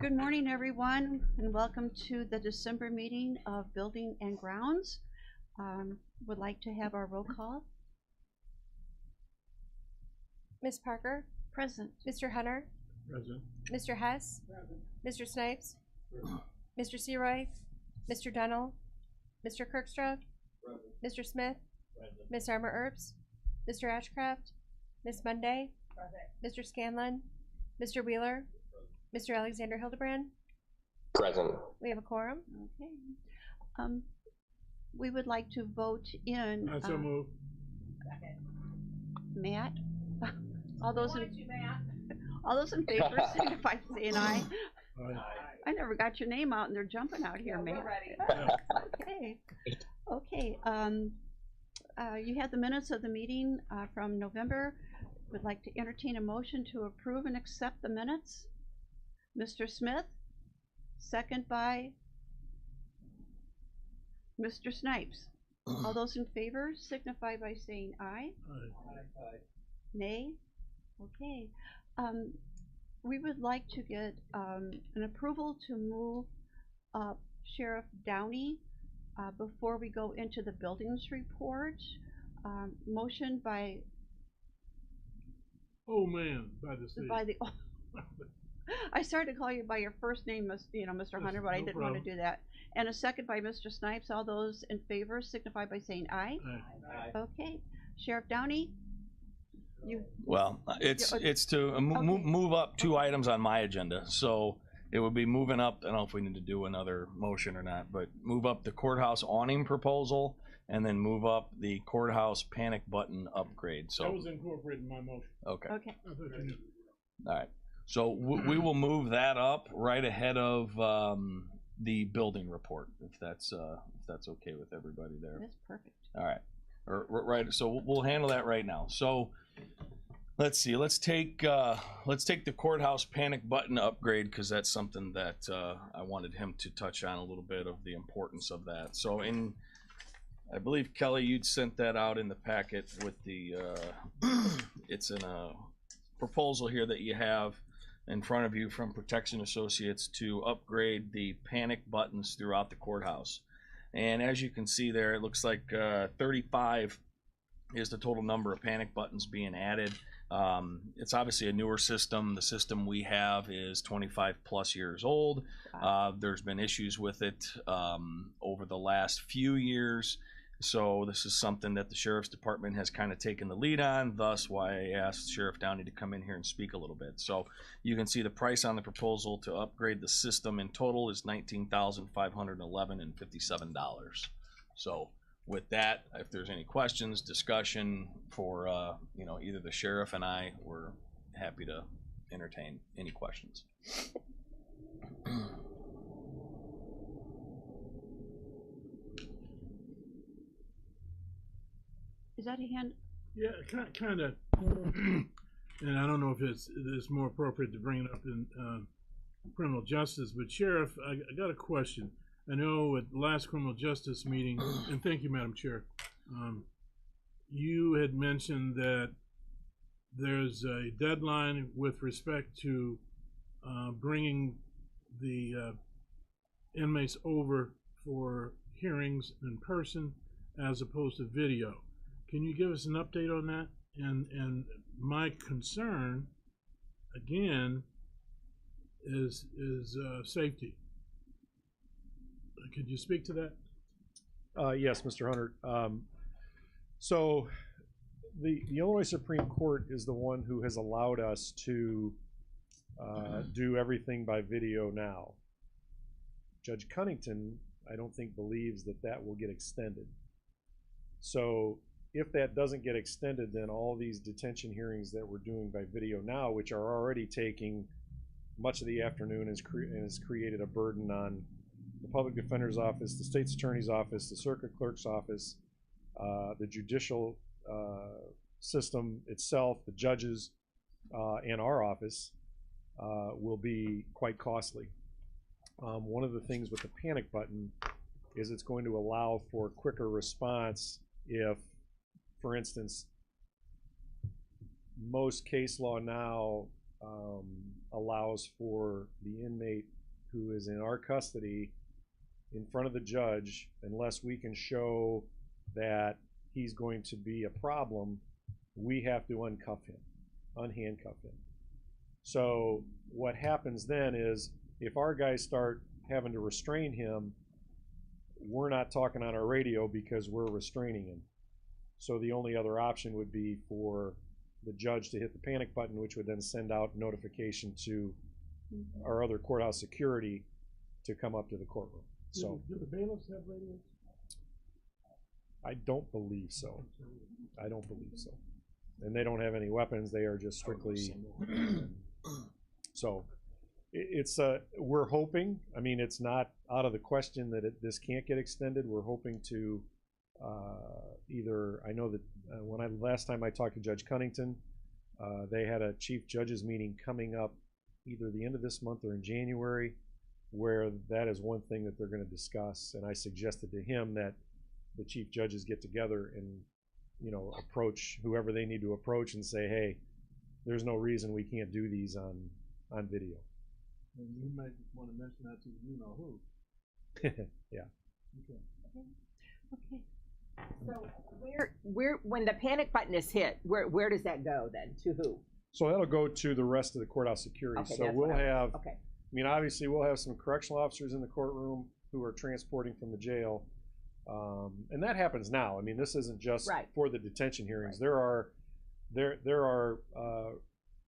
Good morning, everyone, and welcome to the December meeting of Building and Grounds. Would like to have our roll call. Ms. Parker, Present. Mr. Hunter, Present. Mr. Hess, Present. Mr. Snipes, Mr. Seroy, Mr. Dunnell, Mr. Kirkstra, Mr. Smith, Ms. Armour Earps, Mr. Ashcraft, Ms. Monday, Mr. Scanlon, Mr. Wheeler, Mr. Alexander Hildebrand. Present. We have a quorum. Okay. We would like to vote in. I so move. Matt. All those in favor signify by saying aye. Aye. I never got your name out, and they're jumping out here, Matt. Okay. Okay. You had the minutes of the meeting from November. Would like to entertain a motion to approve and accept the minutes. Mr. Smith, second by Mr. Snipes. All those in favor signify by saying aye. Aye. Nay? Okay. We would like to get an approval to move Sheriff Downey before we go into the buildings report. Motion by By the state. by the I started to call you by your first name, Mr. Hunter, but I didn't want to do that. And a second by Mr. Snipes. All those in favor signify by saying aye. Aye. Okay. Sheriff Downey? Well, it's to move up 2 items on my agenda. So it would be moving up, I don't know if we need to do another motion or not, but move up the courthouse awning proposal and then move up the courthouse panic button upgrade. So That was incorporated in my motion. okay. Okay. I thought you knew. All right. So we will move that up right ahead of the building report, if that's okay with everybody there. That's perfect. All right. Right. So we'll handle that right now. So let's see. Let's take the courthouse panic button upgrade, because that's something that I wanted him to touch on a little bit of the importance of that. So I believe Kelly, you'd sent that out in the packet with the it's in a proposal here that you have in front of you from Protection Associates to upgrade the panic buttons throughout the courthouse. And as you can see there, it looks like 35 is the total number of panic buttons being added. It's obviously a newer system. The system we have is 25 plus years old. There's been issues with it over the last few years. So this is something that the Sheriff's Department has kind of taken the lead on, thus why I asked Sheriff Downey to come in here and speak a little bit. So you can see the price on the proposal to upgrade the system in total is $19,511.57. So with that, if there's any questions, discussion for either the sheriff and I, we're happy to entertain any questions. Is that a hand? Yeah, kind of. And I don't know if it's more appropriate to bring it up in criminal justice, but Sheriff, I got a question. I know at the last criminal justice meeting, and thank you, Madam Chair, you had mentioned that there's a deadline with respect to bringing the inmates over for hearings in person as opposed to video. Can you give us an update on that? And my concern, again, is safety. Could you speak to that? Yes, Mr. Hunter. So the Illinois Supreme Court is the one who has allowed us to do everything by video now. Judge Cunnington, I don't think, believes that that will get extended. So if that doesn't get extended, then all these detention hearings that we're doing by video now, which are already taking much of the afternoon, has created a burden on the public defender's office, the state's attorney's office, the circuit clerk's office, the judicial system itself, the judges, and our office will be quite costly. One of the things with the panic button is it's going to allow for quicker response if, for instance, most case law now allows for the inmate who is in our custody in front of the judge, unless we can show that he's going to be a problem, we have to unhandcuff him. So what happens then is, if our guys start having to restrain him, we're not talking on our radio because we're restraining him. So the only other option would be for the judge to hit the panic button, which would then send out notification to our other courthouse security to come up to the courtroom. So do the bailiffs have radios? I don't believe so. I don't believe so. And they don't have any weapons. They are just strictly. So it's we're hoping. I mean, it's not out of the question that this can't get extended. We're hoping to either. I know that last time I talked to Judge Cunnington, they had a chief judges meeting coming up either the end of this month or in January, where that is one thing that they're going to discuss. And I suggested to him that the chief judges get together and, approach whoever they need to approach and say, hey, there's no reason we can't do these on video. And you might want to mention that to who. Yeah. Okay. Okay. So where when the panic button is hit, where does that go then? To who? So that'll go to the rest of the courthouse security. Okay, So that's we'll what have, Okay. I mean, obviously we'll have some correctional officers in the courtroom who are transporting from the jail. And that happens now. I mean, this isn't just Right. for the detention hearings. Right. There are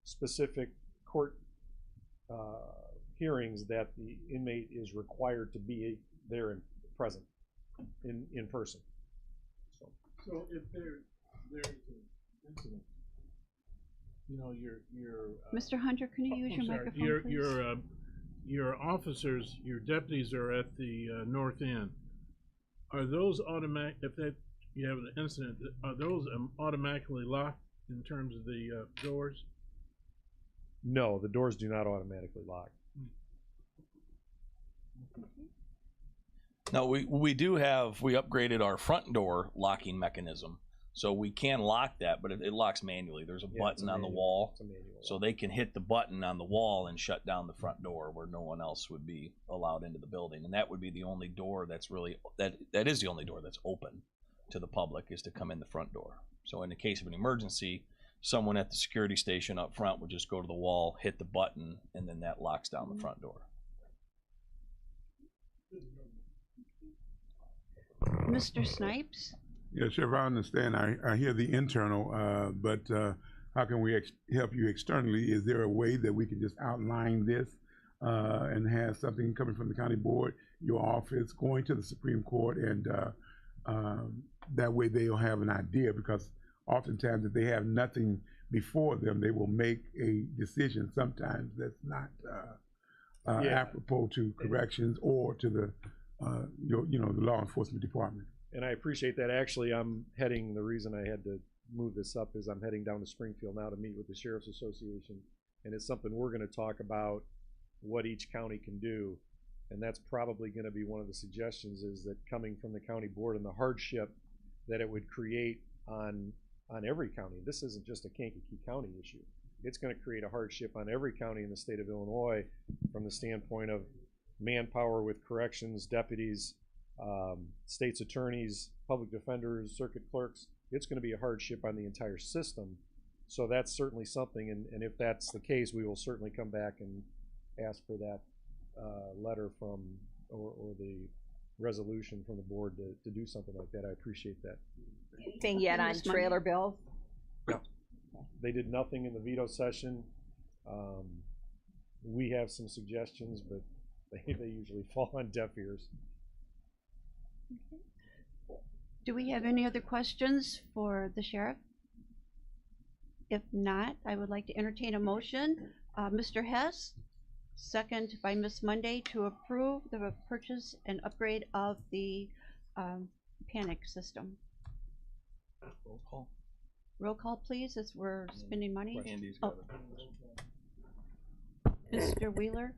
specific court hearings that the inmate is required to be there and present in person. So if there's an incident, your Mr. Hunter, can you use your microphone, please? your officers, your deputies are at the north end. Are those automatic? If you have an incident, are those automatically locked in terms of the doors? No, the doors do not automatically lock. No, we upgraded our front door locking mechanism, so we can lock that, but it locks manually. There's a Yeah, it's button a on the manual- wall, it's a manual so lock. they can hit the button on the wall and shut down the front door where no one else would be allowed into the building. And that would be the only door that's really that is the only door that's open to the public, is to come in the front door. So in the case of an emergency, someone at the security station up front would just go to the wall, hit the button, and then that locks down the front door. Mr. Snipes? Yeah, Sheriff, I understand. I hear the internal, but how can we help you externally? Is there a way that we can just outline this and have something coming from the county board, your office, going to the Supreme Court, and that way they'll have an idea? Because oftentimes if they have nothing before them, they will make a decision sometimes that's not apropos to corrections or to the the law enforcement department. And I appreciate that. Actually, the reason I had to move this up is I'm heading down to Springfield now to meet with the Sheriff's Association. And it's something we're going to talk about, what each county can do. And that's probably going to be one of the suggestions, is that coming from the county board and the hardship that it would create on every county. This isn't just a Kankakee County issue. It's going to create a hardship on every county in the state of Illinois from the standpoint of manpower with corrections, deputies, state's attorneys, public defenders, circuit clerks. It's going to be a hardship on the entire system. So that's certainly something, and if that's the case, we will certainly come back and ask for that letter from, or the resolution from the board to do something like that. I appreciate that. Anything yet on Ms. Monday? trailer bills? They did nothing in the veto session. We have some suggestions, but they usually fall on deaf ears. Do we have any other questions for the sheriff? If not, I would like to entertain a motion. Mr. Hess, second by Ms. Monday, to approve the purchase and upgrade of the panic system. Roll call. Roll call, please, as we're spending money. Andy's Oh. got it. Mr. Wheeler?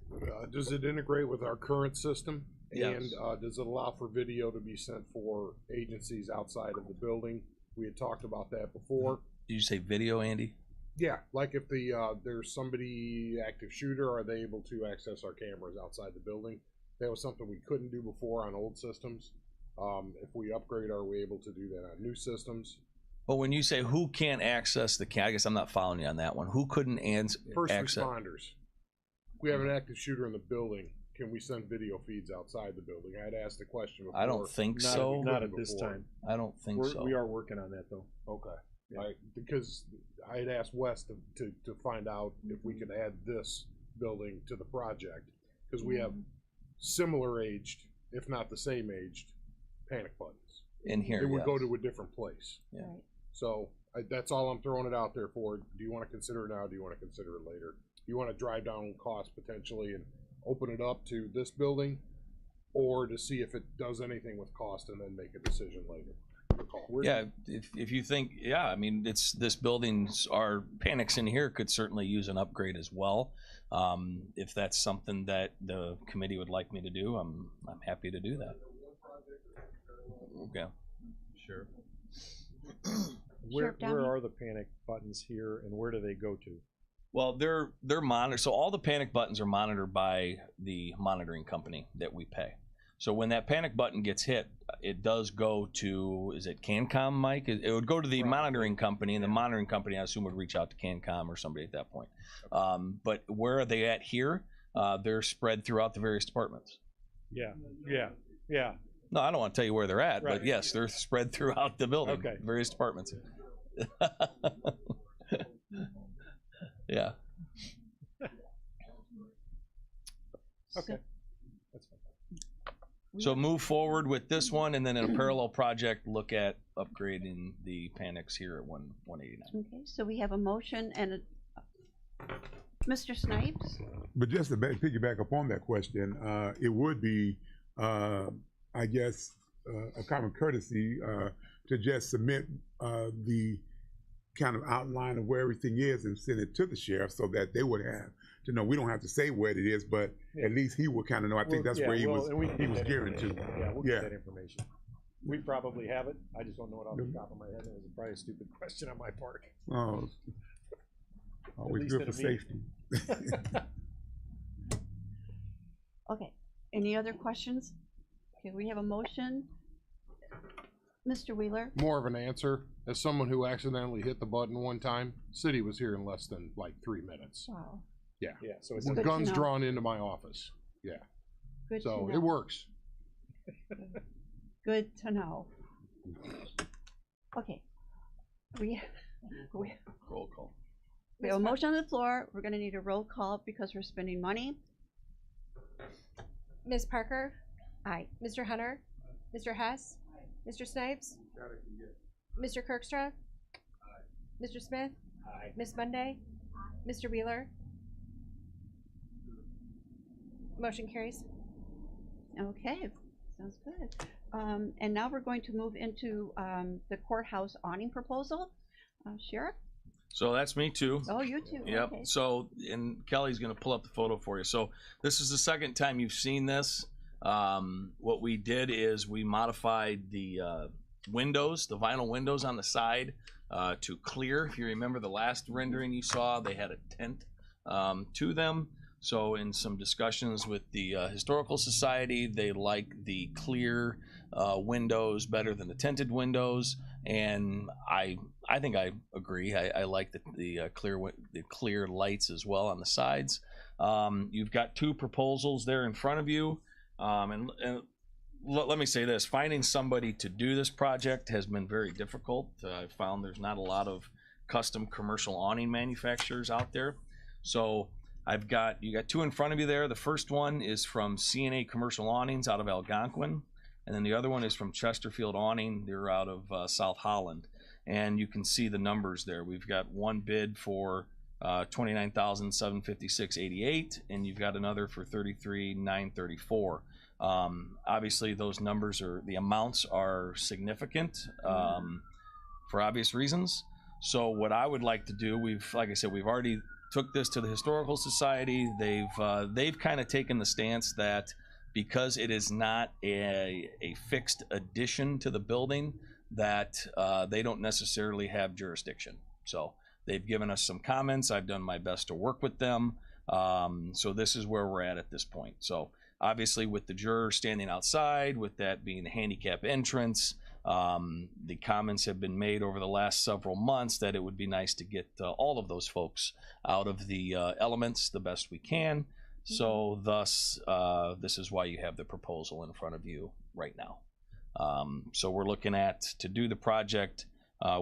Does it integrate with our current system? Yes. And does it allow for video to be sent for agencies outside of the building? We had talked about that before. Did you say video, Andy? Yeah, like if there's somebody active shooter, are they able to access our cameras outside the building? That was something we couldn't do before on old systems. If we upgrade, are we able to do that on new systems? But when you say who can't access the I guess I'm not following you on that one. Who couldn't First access? responders. If we have an active shooter in the building, can we send video feeds outside the building? I had asked the question before. I don't think Not, so. not at this time. I don't think so. We are working on that though. Okay. Yeah. Because I had asked Wes to find out if we could add this building to the project. Because we have similar aged, if not the same aged, panic buttons. In here, It would yes. go to a different place. Yeah. Right. So that's all I'm throwing it out there for. Do you want to consider it now? Do you want to consider it later? Do you want to drive down costs potentially and open it up to this building, or to see if it does anything with cost and then make a decision later? Yeah, if you think, yeah, I mean, it's this building's, our panics in here could certainly use an upgrade as well. If that's something that the committee would like me to do, I'm happy to do that. Okay. Sure. Where Downey? are the panic buttons here, and where do they go to? Well, they're monitored. So all the panic buttons are monitored by the monitoring company that we pay. So when that panic button gets hit, it does go to, is it CanCom, Mike? It would go to the monitoring company, and the monitoring company, I assume, would reach out to CanCom or somebody at that point. But where are they at here? They're spread throughout the various departments. Yeah. No, I don't want to tell you where they're at, Right. but yes, they're spread throughout the building, Okay. various departments. Yeah. Okay. That's fine. So move forward with this one, and then in a parallel project, look at upgrading the panics here at 189. Okay, so we have a motion and Mr. Snipes? But just to piggyback upon that question, it would be, I guess, a common courtesy to just submit the kind of outline of where everything is and send it to the sheriff so that they would have to know. We don't have to say where it is, but at least he will kind of know. I think that's where he was gearing to. Yeah, we'll Yeah. get that information. We probably have it. I just don't know it off the top of my head. It was probably a stupid question on my part. Oh, always least good in for a meeting. safety. Okay, any other questions? Okay, we have a motion. Mr. Wheeler? More of an answer. As someone who accidentally hit the button one time, city was here in less than like 3 minutes. Wow, Yeah, so it's Good to Guns know. drawn into my office. Yeah. good to So know. it works. Good to know. Okay. We Roll call. have a motion on the floor. We're gonna need a roll call because we're spending money. Ms. Parker, Aye. Mr. Hunter, Mr. Hess, Mr. Snipes, Mr. Kirkstra, Mr. Smith, Ms. Monday, Mr. Wheeler. Motion carries. Okay, sounds good. And now we're going to move into the courthouse awning proposal. Sheriff? So that's me too. Oh, you too. Yep. Okay. So, and Kelly's going to pull up the photo for you. So this is the second time you've seen this. What we did is we modified the windows, the vinyl windows on the side to clear. If you remember the last rendering you saw, they had a tint to them. So in some discussions with the Historical Society, they like the clear windows better than the tinted windows. And I think I agree. I like the clear lights as well on the sides. You've got two proposals there in front of you. And let me say this, finding somebody to do this project has been very difficult. I found there's not a lot of custom commercial awning manufacturers out there. So you got two in front of you there. The first one is from CNA Commercial Awnings out of Algonquin. And then the other one is from Chesterfield Awning. They're out of South Holland. And you can see the numbers there. We've got one bid for $29,756.88, and you've got another for $33,934. Obviously, those numbers the amounts are significant for obvious reasons. So what I would like to do, like I said, we've already took this to the Historical Society. They've kind of taken the stance that because it is not a fixed addition to the building, that they don't necessarily have jurisdiction. So They've given us some comments. I've done my best to work with them. So this is where we're at this point. So obviously with the juror standing outside, with that being the handicap entrance, the comments have been made over the last several months that it would be nice to get all of those folks out of the elements the best we can. So thus, this is why you have the proposal in front of you right now. So we're looking at to do the project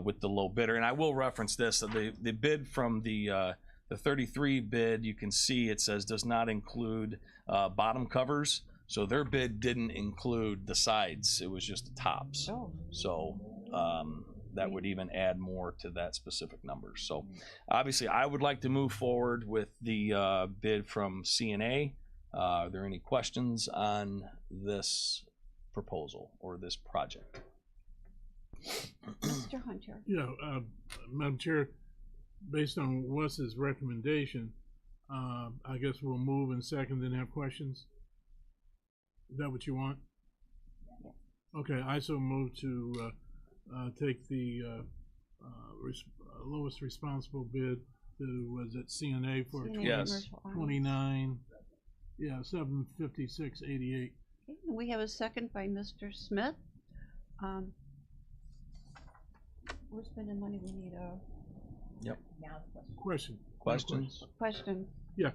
with the low bidder, and I will reference this. So the bid from the 33 bid, you can see it says does not include bottom covers. So their bid didn't include the sides; it was just the tops. Oh. So that would even add more to that specific number. So obviously, I would like to move forward with the bid from CNA. Are there any questions on this proposal or this project? Mr. Hunter. Yeah, Madam Chair, based on Wes's recommendation, I guess we'll move in second and have questions. Is that what you want? Yes. Okay, I so move to take the lowest responsible bid to, was it CNA for CNA Yes. Commercial Arms. 29, yeah, 756.88. Okay, and we have a second by Mr. Smith. We're spending money, we need a Question. Questions? question. Yeah,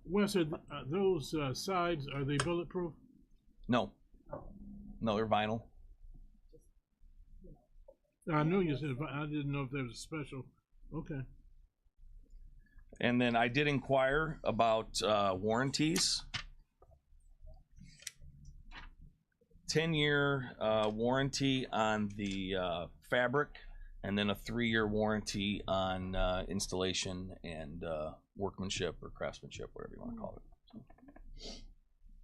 Wes, are those sides, are they bulletproof? No. No, they're vinyl. I knew you said, but I didn't know if there was a special. Okay. And then I did inquire about warranties. 10-year warranty on the fabric, and then a 3-year warranty on installation and workmanship or craftsmanship, whatever you want to call it.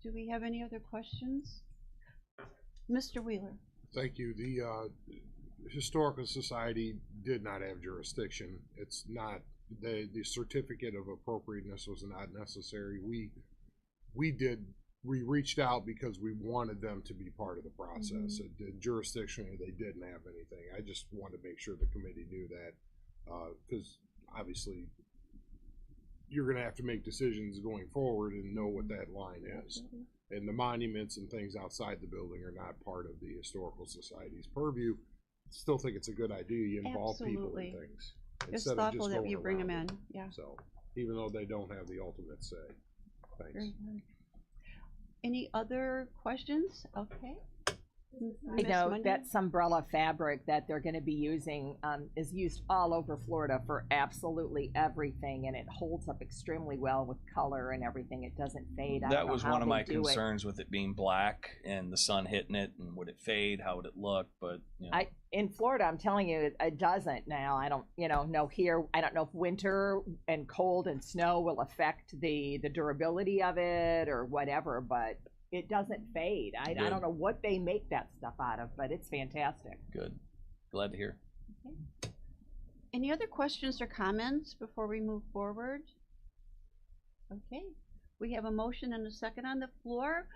Do we have any other questions? Mr. Wheeler. Thank you. The Historical Society did not have jurisdiction. It's not, the certificate of appropriateness was not necessary. We reached out because we wanted them to be part of the process. Jurisdictionally, they didn't have anything. I just wanted to make sure the committee knew that, because obviously you're going to have to make decisions going forward and know what that line is. And the monuments and things outside the building are not part of the Historical Society's purview. Still think it's a good idea. You involve people in things. It's instead of thoughtful just that going you bring them around in, it. yeah. So, even though they don't have the ultimate say. Thanks. Very good. Any other questions? Okay. I Ms. know Mundy? that umbrella fabric that they're going to be using is used all over Florida for absolutely everything, and it holds up extremely well with color and everything. It doesn't fade. I don't That know was how one of they my do it. concerns with it being black and the sun hitting it, and would it fade? How would it look? But you know. In Florida, I'm telling you, it doesn't now. I don't, know here. I don't know if winter and cold and snow will affect the durability of it or whatever, but it doesn't fade. I don't know what they make that stuff out of, but it's fantastic. Good. Glad to hear. Okay. Any other questions or comments before we move forward? Okay, we have a motion and a second on the floor.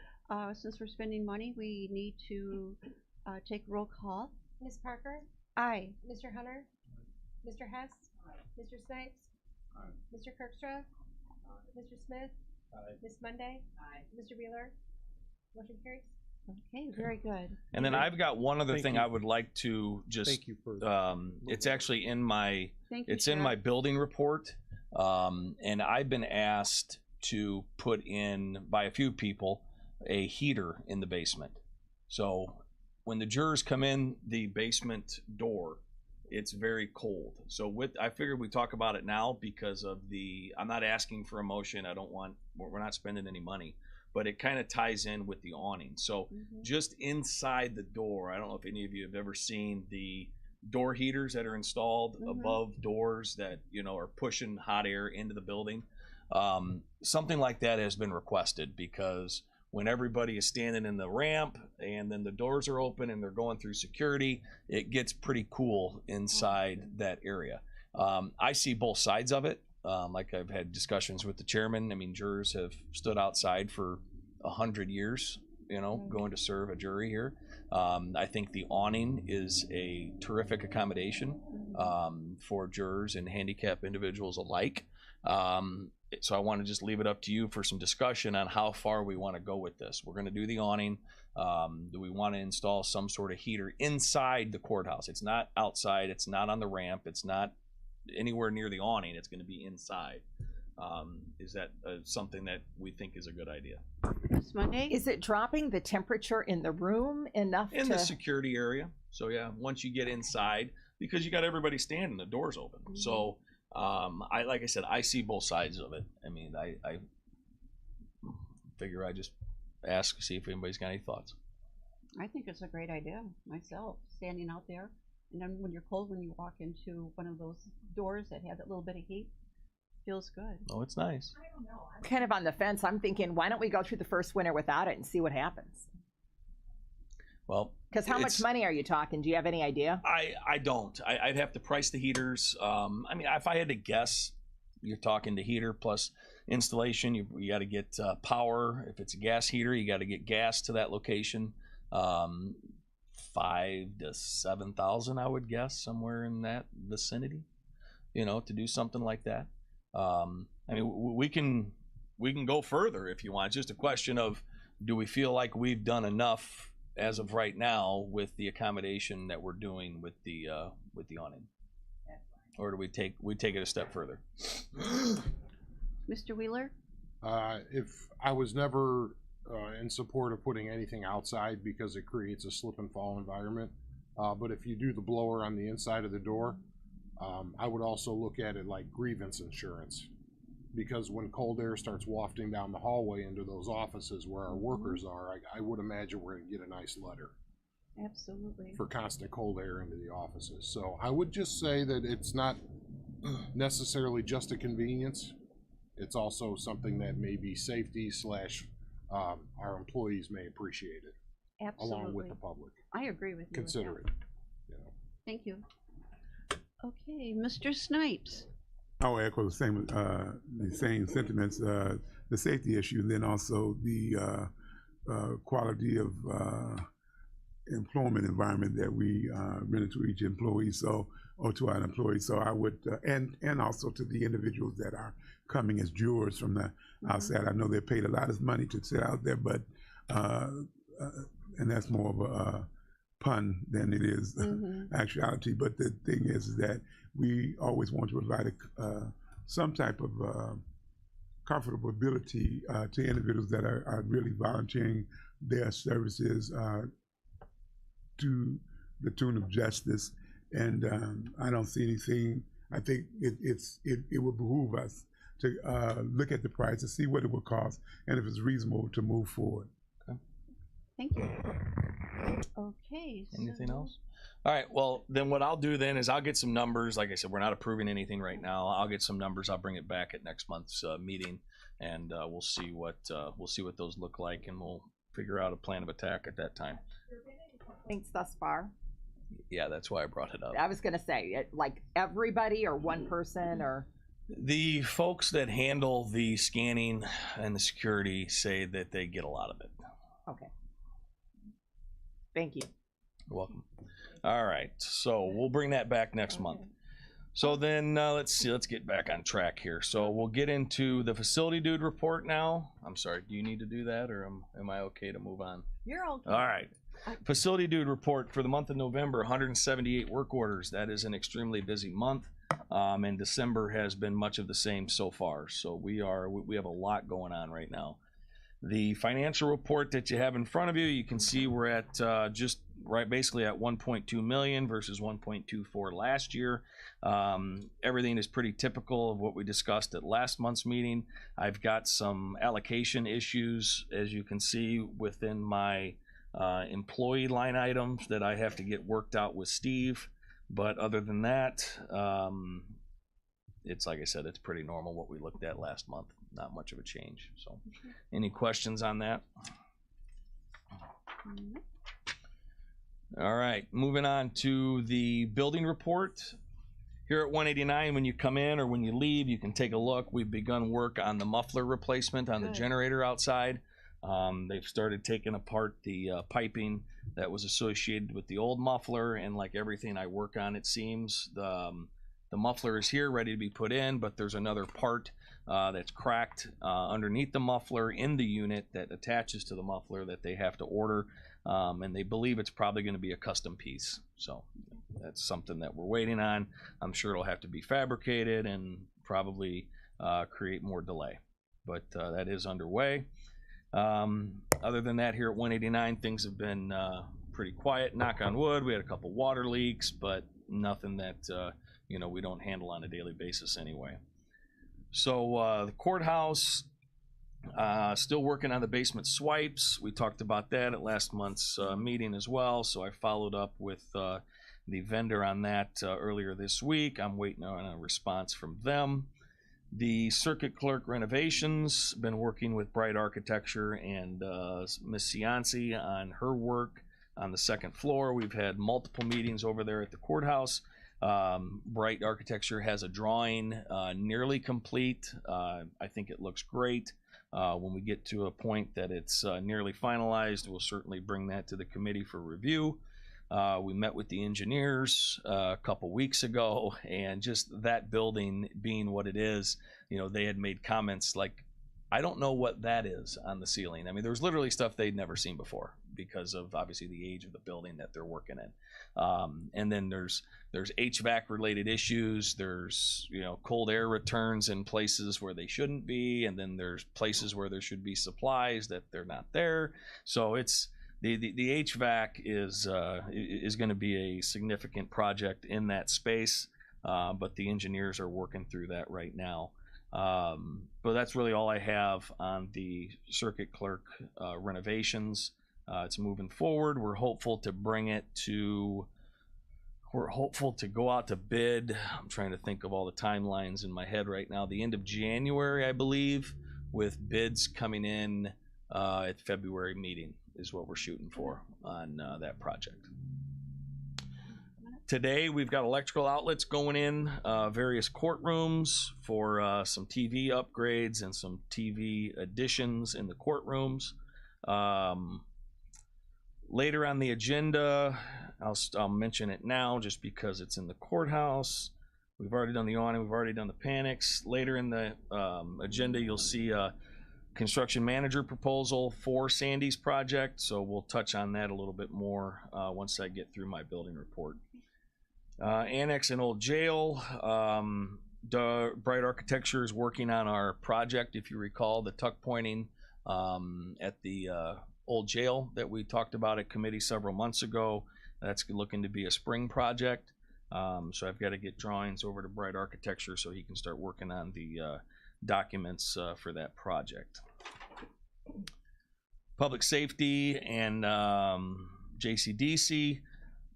Since we're spending money, we need to take roll call. Ms. Parker? Aye. Mr. Hunter? Mr. Hess? Mr. Snipes? Mr. Kirkstra? Mr. Smith? Ms. Monday? Mr. Wheeler? Motion carries. Okay, very good. And then I've got one other Thank thing you. I would like to just. Thank you for It's actually in my. Thank you, It's in Sheriff. my building report, and I've been asked to put in by a few people a heater in the basement. So when the jurors come in the basement door, it's very cold. So I figured we talk about it now because of I'm not asking for a motion. We're not spending any money, but it kind of ties in with the awning. So just inside the door, I don't know if any of you have ever seen the door heaters that are installed above doors that, are pushing hot air into the building. Something like that has been requested because when everybody is standing in the ramp and then the doors are open and they're going through security, it gets pretty cool inside that area. I see both sides of it. Like I've had discussions with the chairman. I mean, jurors have stood outside for 100 years, going to serve a jury here. I think the awning is a terrific accommodation for jurors and handicapped individuals alike. So I want to just leave it up to you for some discussion on how far we want to go with this. We're going to do the awning. Do we want to install some sort of heater inside the courthouse? It's not outside. It's not on the ramp. It's not anywhere near the awning. It's going to be inside. Is that something that we think is a good idea? Ms. Monday? Is it dropping the temperature in the room enough In to? the security area. So yeah, once you get inside, because you got everybody standing, the door's open. So like I said, I see both sides of it. I mean, I figure I just ask, see if anybody's got any thoughts. I think it's a great idea myself, standing out there. And then when you're cold, when you walk into one of those doors that have that little bit of heat, feels good. Oh, it's nice. I'm kind of on the fence. I'm thinking, why don't we go through the first winter without it and see what happens? Well, Because how much money are you talking? Do you have any idea? I don't. I'd have to price the heaters. I mean, if I had to guess, you're talking the heater plus installation. You got to get power. If it's a gas heater, you got to get gas to that location. $5,000 to $7,000, I would guess, somewhere in that vicinity. You know, to do something like that. I mean, we can go further if you want. It's just a question of, do we feel like we've done enough as of right now with the accommodation that we're doing with the awning, or do we take it a step further? Mr. Wheeler? If I was never in support of putting anything outside because it creates a slip and fall environment, but if you do the blower on the inside of the door, I would also look at it like grievance insurance, because when cold air starts wafting down the hallway into those offices where our workers are, I would imagine we're going to get a nice letter Absolutely. for constant cold air into the offices. So I would just say that it's not necessarily just a convenience. It's also something that may be safety / our employees may appreciate it, Absolutely. along with the public. I agree with you. Consider with it. that. Thank you. Okay, Mr. Snipes. I'll echo the same sentiments, the safety issue, and then also the quality of employment environment that we render to each employee, or to our employees. So I would, and also to the individuals that are coming as jurors from the outside. I know they're paid a lot of money to sit out there, but and that's more of a pun than it is actuality. But the thing is that we always want to provide some type of comfortability to individuals that are really volunteering their services to the tune of justice. And I don't see anything. I think it would behoove us to look at the price to see what it would cost and if it's reasonable to move forward. Thank you. Okay. Anything else? All right. Well, then what I'll do then is I'll get some numbers. Like I said, we're not approving anything right now. I'll get some numbers. I'll bring it back at next month's meeting, and we'll see what those look like, and we'll figure out a plan of attack at that time. Thanks thus far. Yeah, that's why I brought it up. I was gonna say, like everybody or one person or. The folks that handle the scanning and the security say that they get a lot of it. Okay. Thank you. You're welcome. All right, so we'll bring that back next month. So then let's see, let's get back on track here. So we'll get into the facility dude report now. I'm sorry, do you need to do that, or am I okay to move on? You're okay. All right. Facility dude report for the month of November, 178 work orders. That is an extremely busy month, and December has been much of the same so far. So we have a lot going on right now. The financial report that you have in front of you, you can see we're at basically at 1.2 million versus 1.24 last year. Everything is pretty typical of what we discussed at last month's meeting. I've got some allocation issues, as you can see, within my employee line items that I have to get worked out with Steve. But other than that, it's like I said, it's pretty normal what we looked at last month. Not much of a change. So any questions on that? All right, moving on to the building report. Here at 189, when you come in or when you leave, you can take a look. We've begun work on the muffler replacement on the generator outside. They've started taking apart the piping that was associated with the old muffler, and like everything I work on, it seems, the muffler is here ready to be put in, but there's another part that's cracked underneath the muffler in the unit that attaches to the muffler that they have to order, and they believe it's probably going to be a custom piece. So that's something that we're waiting on. I'm sure it'll have to be fabricated and probably create more delay, but that is underway. Other than that, here at 189, things have been pretty quiet, knock on wood. We had a couple water leaks, but nothing that you know, we don't handle on a daily basis anyway. So the courthouse, still working on the basement swipes. We talked about that at last month's meeting as well, so I followed up with the vendor on that earlier this week. I'm waiting on a response from them. The circuit clerk renovations, been working with Bright Architecture and Miss Cianci on her work on the second floor. We've had multiple meetings over there at the courthouse. Bright Architecture has a drawing nearly complete. I think it looks great. When we get to a point that it's nearly finalized, we'll certainly bring that to the committee for review. We met with the engineers a couple weeks ago, and just that building being what it is, you know, they had made comments like, I don't know what that is on the ceiling. I mean, there's literally stuff they'd never seen before because of obviously the age of the building that they're working in. And then there's HVAC related issues. There's, you know, cold air returns in places where they shouldn't be, and then there's places where there should be supplies that they're not there. So it's the HVAC is going to be a significant project in that space, but the engineers are working through that right now. But that's really all I have on the circuit clerk renovations. It's moving forward. We're hopeful to go out to bid. I'm trying to think of all the timelines in my head right now. The end of January, I believe, with bids coming in at February meeting is what we're shooting for on that project. Today, we've got electrical outlets going in various courtrooms for some TV upgrades and some TV additions in the courtrooms. Later on the agenda, I'll mention it now just because it's in the courthouse. We've already done the awning, we've already done the panics. Later in the agenda, you'll see a construction manager proposal for Sandy's project, so we'll touch on that a little bit more once I get through my building report. Annex and Old Jail. Bright Architecture is working on our project, if you recall, the tuck pointing at the Old Jail that we talked about at committee several months ago. That's looking to be a spring project. So I've got to get drawings over to Bright Architecture so he can start working on the documents for that project. Public safety and JCDC.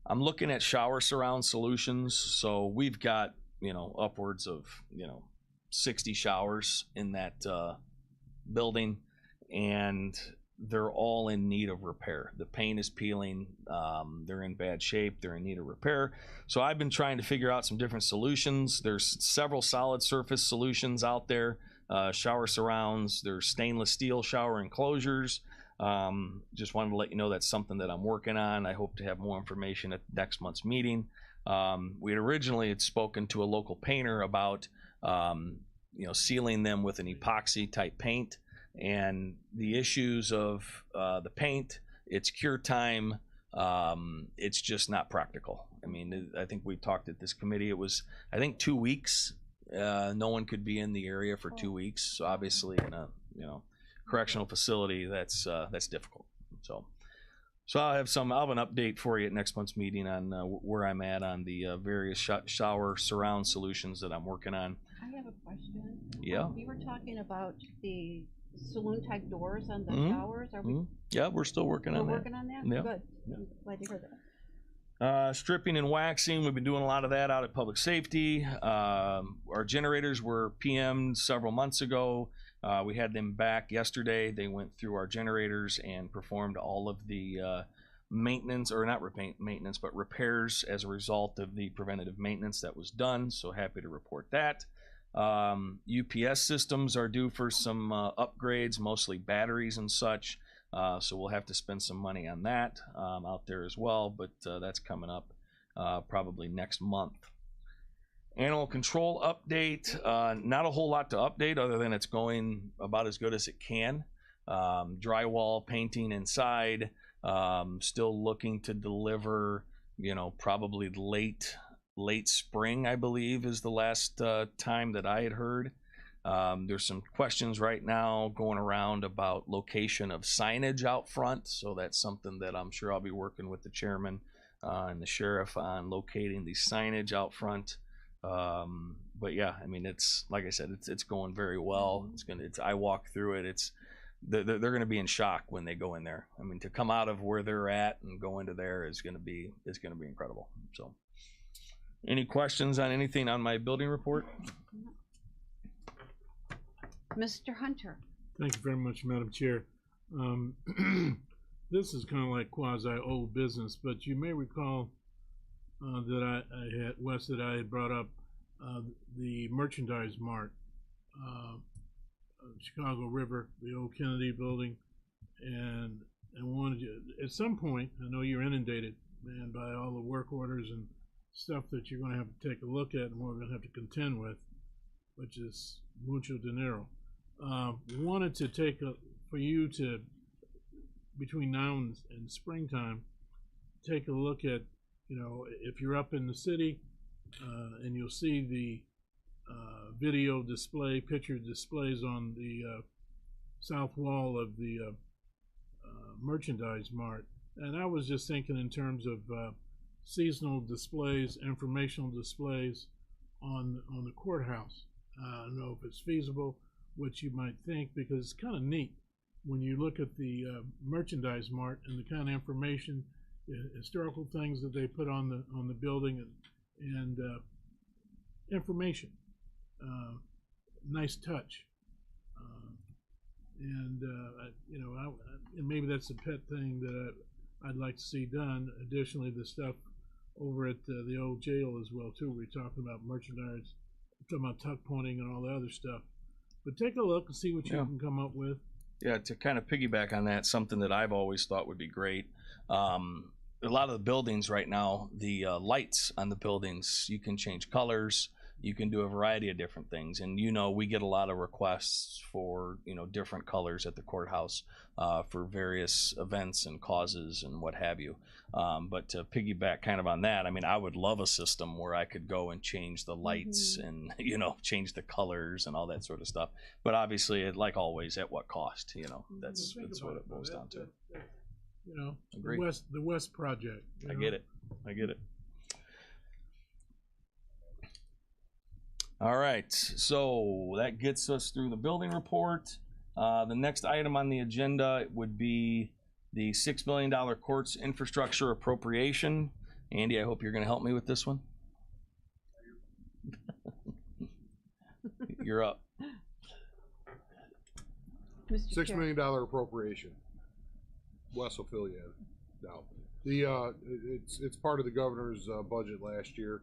I'm looking at shower surround solutions. So we've got, you know, upwards of, you know, 60 showers in that building, and they're all in need of repair. The paint is peeling. They're in bad shape. They're in need of repair. So I've been trying to figure out some different solutions. There's several solid surface solutions out there. Shower surrounds. There's stainless steel shower enclosures. Just wanted to let you know that's something that I'm working on. I hope to have more information at next month's meeting. We had originally spoken to a local painter about you know, sealing them with an epoxy type paint, and the issues of the paint, its cure time, it's just not practical. I mean, I think we talked at this committee, it was, I think, 2 weeks. No one could be in the area for 2 weeks. So obviously in a, you know, correctional facility, that's difficult. So I'll have an update for you at next month's meeting on where I'm at on the various shower surround solutions that I'm working on. I have a question. Yeah. We were talking about the saloon type doors on the showers. Are we? Yeah, we're still working on that. Working on that? Yeah. Good. Yeah. I'm glad to hear that. Stripping and waxing, we've been doing a lot of that out at public safety. Our generators were PM'd several months ago. We had them back yesterday. They went through our generators and performed all of the maintenance, or not maintenance, but repairs as a result of the preventative maintenance that was done. So happy to report that. UPS systems are due for some upgrades, mostly batteries and such. So we'll have to spend some money on that out there as well, but that's coming up probably next month. Animal control update, not a whole lot to update other than it's going about as good as it can. Drywall painting inside, still looking to deliver, probably late spring, I believe, is the last time that I had heard. There's some questions right now going around about location of signage out front, so that's something that I'm sure I'll be working with the chairman and the sheriff on locating the signage out front. But yeah, I mean, it's like I said, it's going very well. I walk through it. They're going to be in shock when they go in there. I mean, to come out of where they're at and go into there is going to be incredible. So, any questions on anything on my building report? Mr. Hunter. Thank you very much, Madam Chair. This is kind of like quasi old business, but you may recall that I had brought up the merchandise mart, Chicago River, the old Kennedy building, and wanted you, at some point, I know you're inundated, man, by all the work orders and stuff that you're going to have to take a look at and we're going to have to contend with, which is mucho dinero. Wanted to for you to, between now and springtime, take a look at, if you're up in the city and you'll see the video display, picture displays on the south wall of the merchandise mart. And I was just thinking in terms of seasonal displays, informational displays on the courthouse. I don't know if it's feasible, what you might think, because it's kind of neat when you look at the merchandise mart and the kind of information, historical things that they put on the building and information. Nice touch. And maybe that's a pet thing that I'd like to see done. Additionally, the stuff over at the old jail as well too. We're talking about merchandise, talking about tuck pointing and all the other stuff. But take a look and see what you can come up with. Yeah, to kind of piggyback on that, something that I've always thought would be great. A lot of the buildings right now, the lights on the buildings, you can change colors. You can do a variety of different things. And, we get a lot of requests for, different colors at the courthouse for various events and causes and what have you. But to piggyback kind of on that, I mean, I would love a system where I could go and change the lights and, change the colors and all that sort of stuff. But obviously, like always, at what cost? That's what it boils down to. The West Project. I get it. All right, so that gets us through the building report. The next item on the agenda would be the $6 million courts infrastructure appropriation. Andy, I hope you're going to help me with this one. You're up. $6 million appropriation. Wes will fill you in. No, it's part of the governor's budget last year.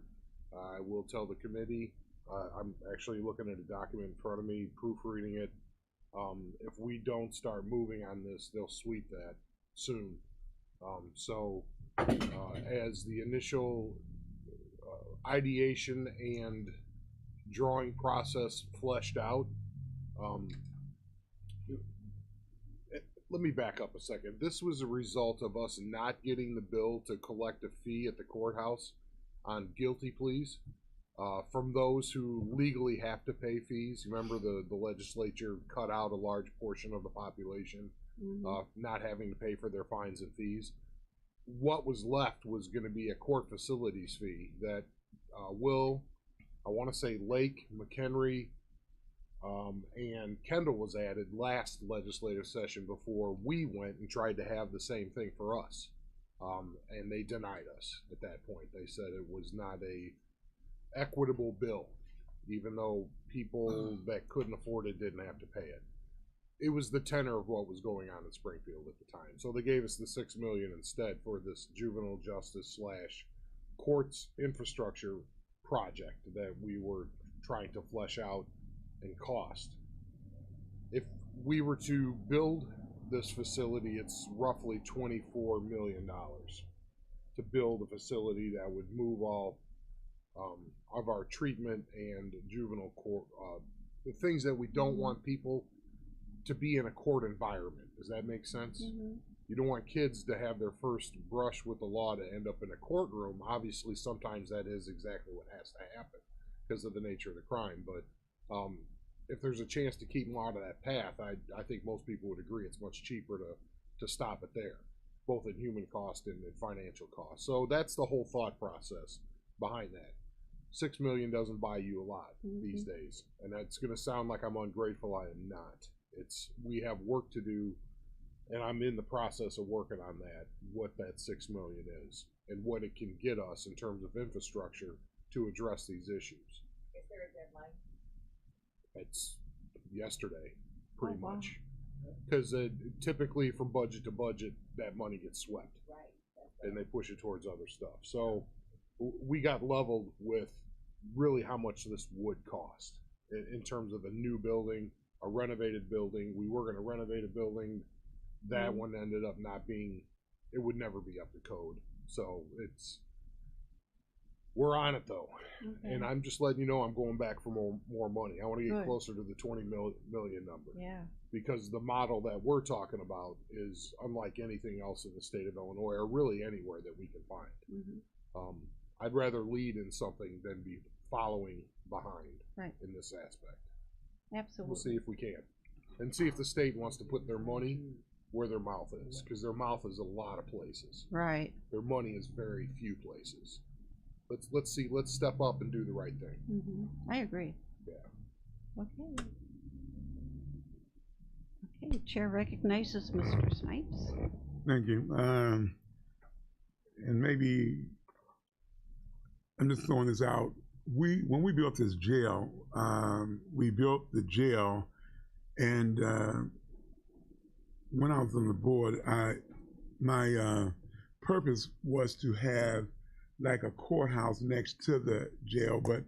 I will tell the committee. I'm actually looking at a document in front of me, proofreading it. If we don't start moving on this, they'll sweep that soon. As the initial ideation and drawing process fleshed out, let me back up a second. This was a result of us not getting the bill to collect a fee at the courthouse on guilty pleas. From those who legally have to pay fees. Remember, the legislature cut out a large portion of the population, not having to pay for their fines and fees. What was left was going to be a court facilities fee that I want to say Lake, McHenry, and Kendall was added last legislative session before we went and tried to have the same thing for us. And they denied us at that point. They said it was not a equitable bill, even though people that couldn't afford it didn't have to pay it. It was the tenor of what was going on in Springfield at the time. So they gave us the $6 million instead for this juvenile justice / courts infrastructure project that we were trying to flesh out and cost. If we were to build this facility, it's roughly $24 million to build a facility that would move all of our treatment and juvenile court, the things that we don't want people to be in a court environment. Does that make sense? Mhm. You don't want kids to have their first brush with the law to end up in a courtroom. Obviously, sometimes that is exactly what has to happen because of the nature of the crime. But if there's a chance to keep them out of that path, I think most people would agree it's much cheaper to stop it there, both in human cost and in financial cost. So that's the whole thought process behind that. $6 million doesn't buy you a lot these days, and that's going to sound like I'm ungrateful. I am not. We have work to do, and I'm in the process of working on that. What that $6 million is and what it can get us in terms of infrastructure to address these issues. Is there a deadline? It's yesterday, pretty Oh, wow. much, because typically from budget to budget, that money gets swept. Right. And they push it towards other stuff. So we got leveled with really how much this would cost in terms of a new building, a renovated building. We were going to renovate a building. That one ended up not being, it would never be up to code. So we're on it though. Okay. And I'm just letting you know I'm going back for more money. I want to get Good. closer to the 20 million number. Yeah. Because the model that we're talking about is unlike anything else in the state of Illinois, or really anywhere that we can find. Mhm. I'd rather lead in something than be following behind Right. in this aspect. Absolutely. We'll see if we can, and see if the state wants to put their money where their mouth is, because their mouth is a lot of places. Right. Their money is very few places. Let's see. Let's step up and do the right thing. I agree. Yeah. Okay. Okay, Chair recognizes Mr. Snipes. Thank you. And maybe I'm just throwing this out. When we built this jail, we built the jail, and when I was on the board, my purpose was to have like a courthouse next to the jail, but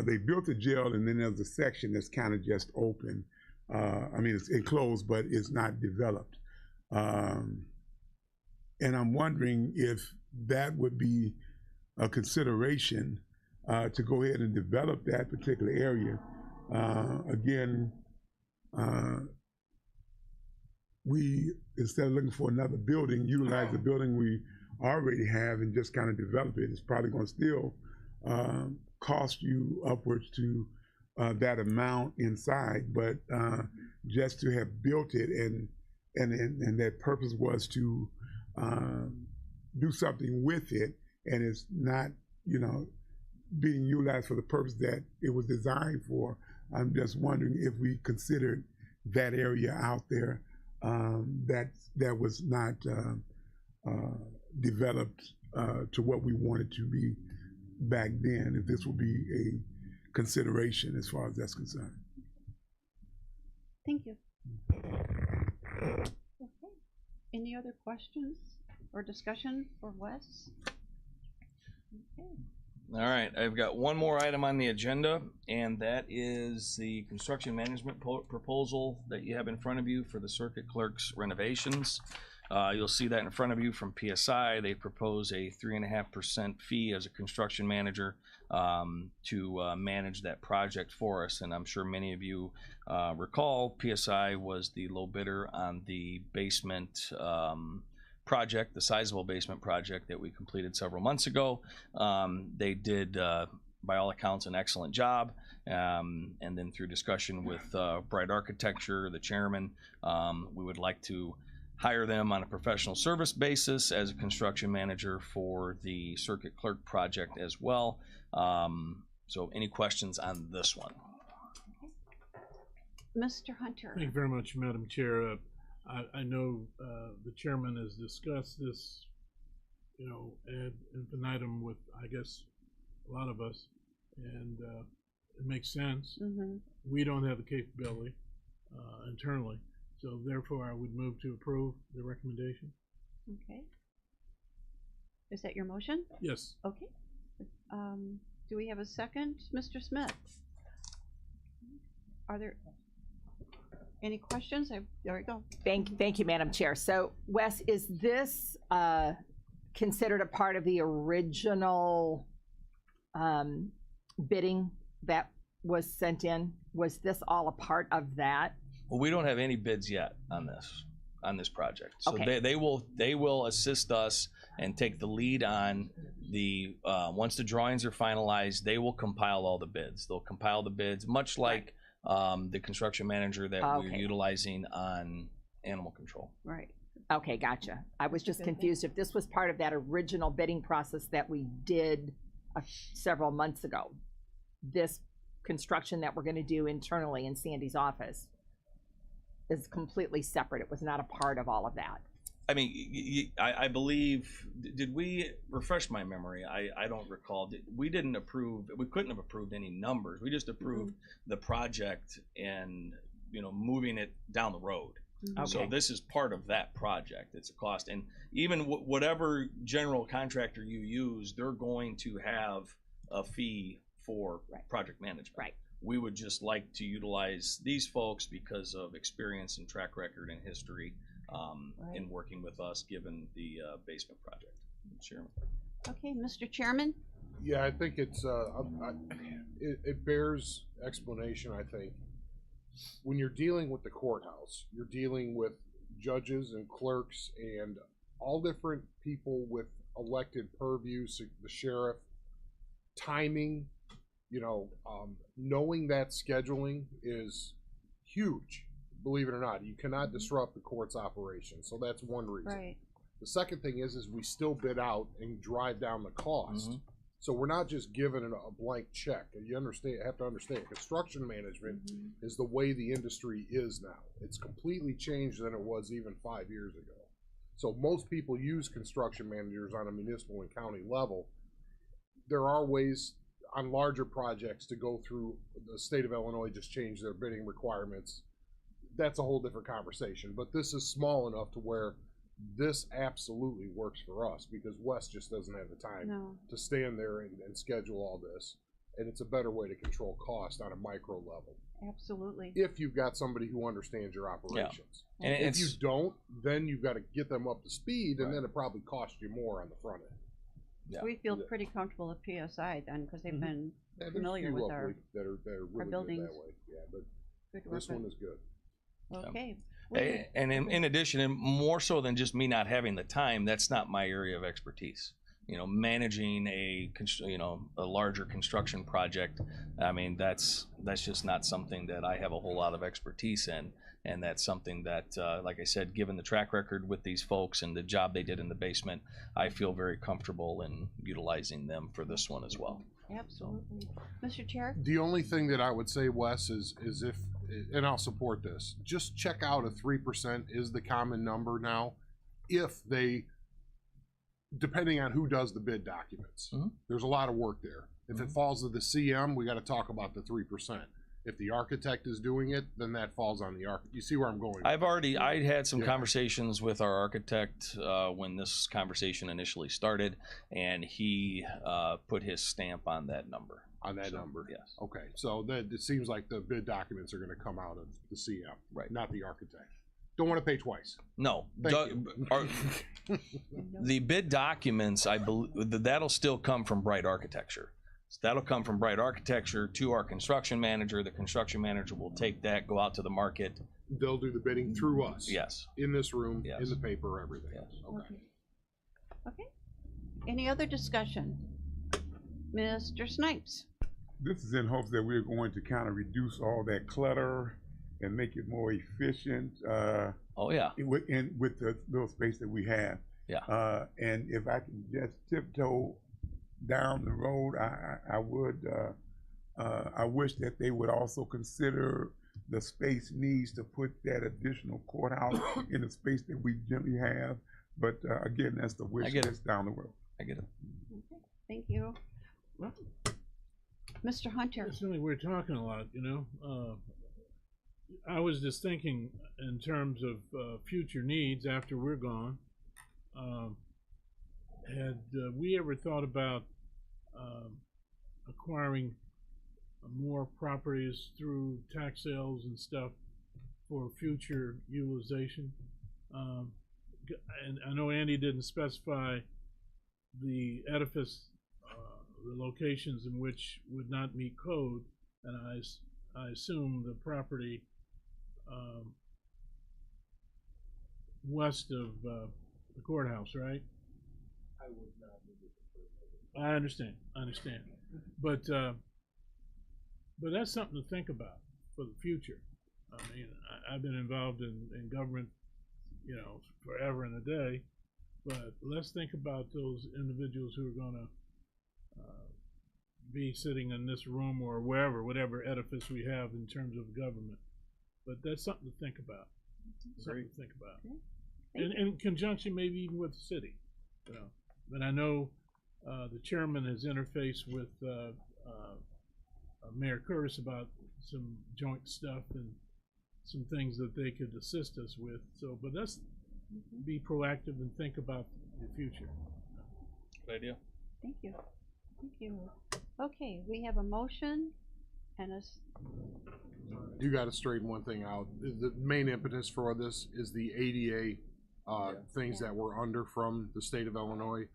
they built the jail, and then there's a section that's kind of just open. I mean, it's enclosed, but it's not developed. And I'm wondering if that would be a consideration to go ahead and develop that particular area. Again, we, instead of looking for another building, utilize the building we already have and just kind of develop it. It's probably going to still cost you upwards to that amount inside, but just to have built it and that purpose was to do something with it, and it's not, being utilized for the purpose that it was designed for. I'm just wondering if we considered that area out there that was not developed to what we wanted to be back then, if this will be a consideration as far as that's concerned. Thank you. Okay. Any other questions or discussion for Wes? Okay. All right, I've got one more item on the agenda, and that is the construction management proposal that you have in front of you for the circuit clerk's renovations. You'll see that in front of you from PSI. They propose a 3.5% fee as a construction manager to manage that project for us. And I'm sure many of you recall PSI was the low bidder on the basement project, the sizable basement project that we completed several months ago. They did, by all accounts, an excellent job. And then through discussion with Bright Architecture, the chairman, we would like to hire them on a professional service basis as a construction manager for the circuit clerk project as well. So any questions on this one? Mr. Hunter. Thank you very much, Madam Chair. I know the chairman has discussed this, ad infinitum with, I guess, a lot of us, and it makes sense. Mm-hmm. We don't have the capability internally, so therefore I would move to approve the recommendation. Okay. Is that your motion? Yes. Okay. Do we have a second? Mr. Smith? are there any questions? There we go. Thank you, Madam Chair. So, Wes, is this considered a part of the original bidding that was sent in? Was this all a part of that? Well, we don't have any bids yet on this project. So Okay. they will assist us and take the lead on the once the drawings are finalized, they will compile all the bids. They'll compile the bids, much like the construction manager that we're Okay. utilizing on animal control. Right. Okay, gotcha. I was just confused if this was part of that original bidding process that we did several months ago. This construction that we're going to do internally in Sandy's office is completely separate. It was not a part of all of that. I mean, I believe, did we, refresh my memory, I don't recall, we didn't approve, we couldn't have approved any numbers. We just approved the project and, you know, moving it down the road. So Okay. this is part of that project. It's a cost. And even whatever general contractor you use, they're going to have a fee for project management. Right. We would just like to utilize these folks because of experience and track record and history in working with us, given the basement project. Chairman. Okay, Mr. Chairman? Yeah, I think it's, it bears explanation, I think. When you're dealing with the courthouse, you're dealing with judges and clerks and all different people with elected purviews, the sheriff, timing, you know, knowing that scheduling is huge, believe it or not. You cannot disrupt the court's operation, so that's one reason. Right. The second thing is we still bid out and drive down the cost. So we're not just giving it a blank check. You have to understand, construction management is the way the industry is now. It's completely changed than it was even 5 years ago. So most people use construction managers on a municipal and county level. There are ways on larger projects to go through. The state of Illinois just changed their bidding requirements. That's a whole different conversation. But this is small enough to where this absolutely works for us because Wes just doesn't have the time to stand there and schedule all this. And it's a better way to control cost on a micro level. Absolutely. If you've got somebody who understands your operations. And If you don't, then you've got to get them up to speed, and then it probably costs you more on the front end. Yeah. We feel pretty comfortable with PSI then because they've been Yeah, there's familiar a few with our locally that are really good buildings. that way. Yeah, but good this work. one is good. Okay. And in addition, and more so than just me not having the time, that's not my area of expertise. You know, managing a larger construction project. I mean, that's just not something that I have a whole lot of expertise in, and that's something that, like I said, given the track record with these folks and the job they did in the basement, I feel very comfortable in utilizing them for this one as well. Absolutely. Mr. Chair? The only thing that I would say, Wes, is if, and I'll support this, just check out a 3% is the common number now. If they, depending on who does the bid documents, there's a lot of work there. If it falls to the CM, we got to talk about the 3%. If the architect is doing it, then that falls on the architect. You see where I'm going? I had some conversations with our architect when this conversation initially started, and he put his stamp on that number. On that number? Yes. Okay, so that it seems like the bid documents are going to come out of the CM, Right. not the architect. Don't want to pay twice. No. Thank The bid documents, I believe, that'll still come from Bright Architecture. So that'll come from Bright Architecture to our construction manager. The construction manager will take that, go out to the market. They'll do the bidding through us. Yes. In this room, Yes. in the paper, everything. Yes. Okay. Okay. Any other discussion? Mr. Snipes? This is in hopes that we're going to kind of reduce all that clutter and make it more efficient. Oh yeah. With the little space that we have. Yeah. And if I can just tiptoe down the road, I would. I wish that they would also consider the space needs to put that additional courthouse in the space that we generally have. But again, that's the wish list down the road. I get it. Okay. Thank you. Mr. Hunter? Certainly, we're talking a lot, you know. I was just thinking in terms of future needs after we're gone. Had we ever thought about acquiring more properties through tax sales and stuff for future utilization. And I know Andy didn't specify the edifice, the locations in which would not meet code, and I assume the property west of the courthouse, right? I understand, but that's something to think about for the future. I mean, I've been involved in government, you know, forever and a day, but let's think about those individuals who are gonna be sitting in this room or wherever, whatever edifice we have in terms of government. But that's something to think about. Something to think about. In conjunction maybe even with the city, you know. But I know the chairman has interfaced with Mayor Curtis about some joint stuff and some things that they could assist us with. So, but let's be proactive and think about the future. Good idea. Thank you. Thank you. Okay, we have a motion and You gotta straighten one thing out. The main impetus for this is the ADA, things Yeah. that we're under from the state of Illinois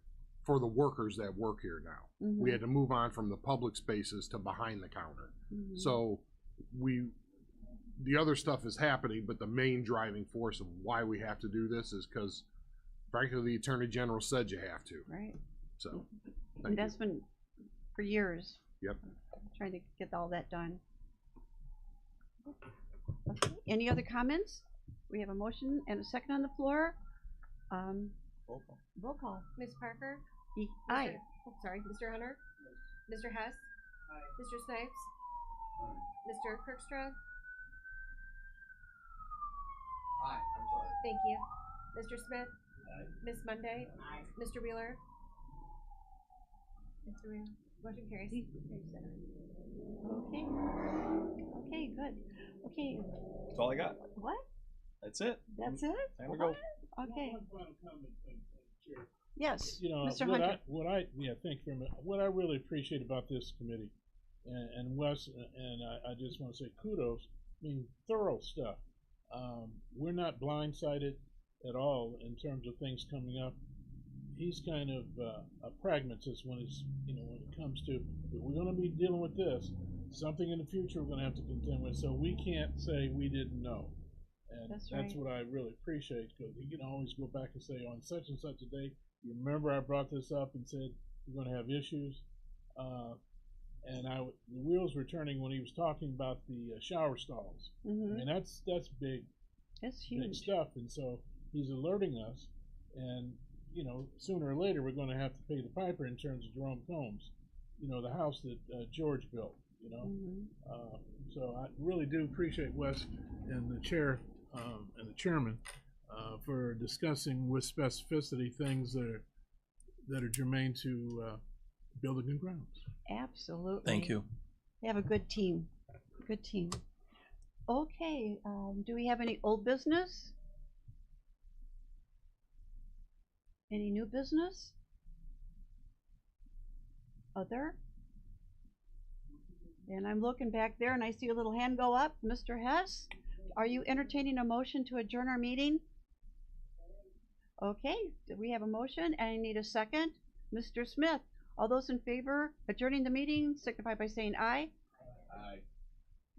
for the workers that work here now. Mhm. We had to move on from the public spaces to behind the counter. Mhm. So the other stuff is happening, but the main driving force of why we have to do this is because frankly, the Attorney General said you have to. right. So, And thank you. that's been for years. Yep. Trying to get all that done. Okay, any other comments? We have a motion and a second on the floor. Roll call. Ms. Parker? Aye. Sorry, Mr. Hunter? Mr. Hess? Mr. Snipes? Mr. Kirkstra? Thank you. Mr. Smith? Ms. Monday? Mr. Wheeler? Mr. Wheeler? Motion carries. Okay. Okay, good. Okay, That's all I got. what? That's it. That's it? Time to go. Okay, One final comment, Chair. yes, You know, Mr. what Hunter. thank you very much. What I really appreciate about this committee, and Wes, and I just want to say kudos. I mean, thorough stuff. We're not blindsided at all in terms of things coming up. He's kind of a pragmatist when it's, you know, when it comes to, if we're going to be dealing with this, something in the future we're going to have to contend with. So we can't say we didn't know. And That's that's right. what I really appreciate, because he can always go back and say, on such and such a date, you remember I brought this up and said we're going to have issues. And the wheels were turning when he was talking about the shower stalls. I Mm-hmm. mean, that's big, It's big huge. stuff. And so he's alerting us, and you know, sooner or later we're going to have to pay the piper in terms of Jerome Combs, you know, the house that George built. You know, Mhm. so I really do appreciate Wes and the chair and the chairman for discussing with specificity things that are germane to building and grounds. Absolutely. Thank you. They have a good team. Good team. Okay, do we have any old business? Any new business? Other? And I'm looking back there and I see a little hand go up. Mr. Hess, are you entertaining a motion to adjourn our meeting? Okay, do we have a motion and I need a second? Mr. Smith, all those in favor adjourning the meeting signify by saying aye. Aye.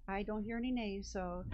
I don't hear any nays, so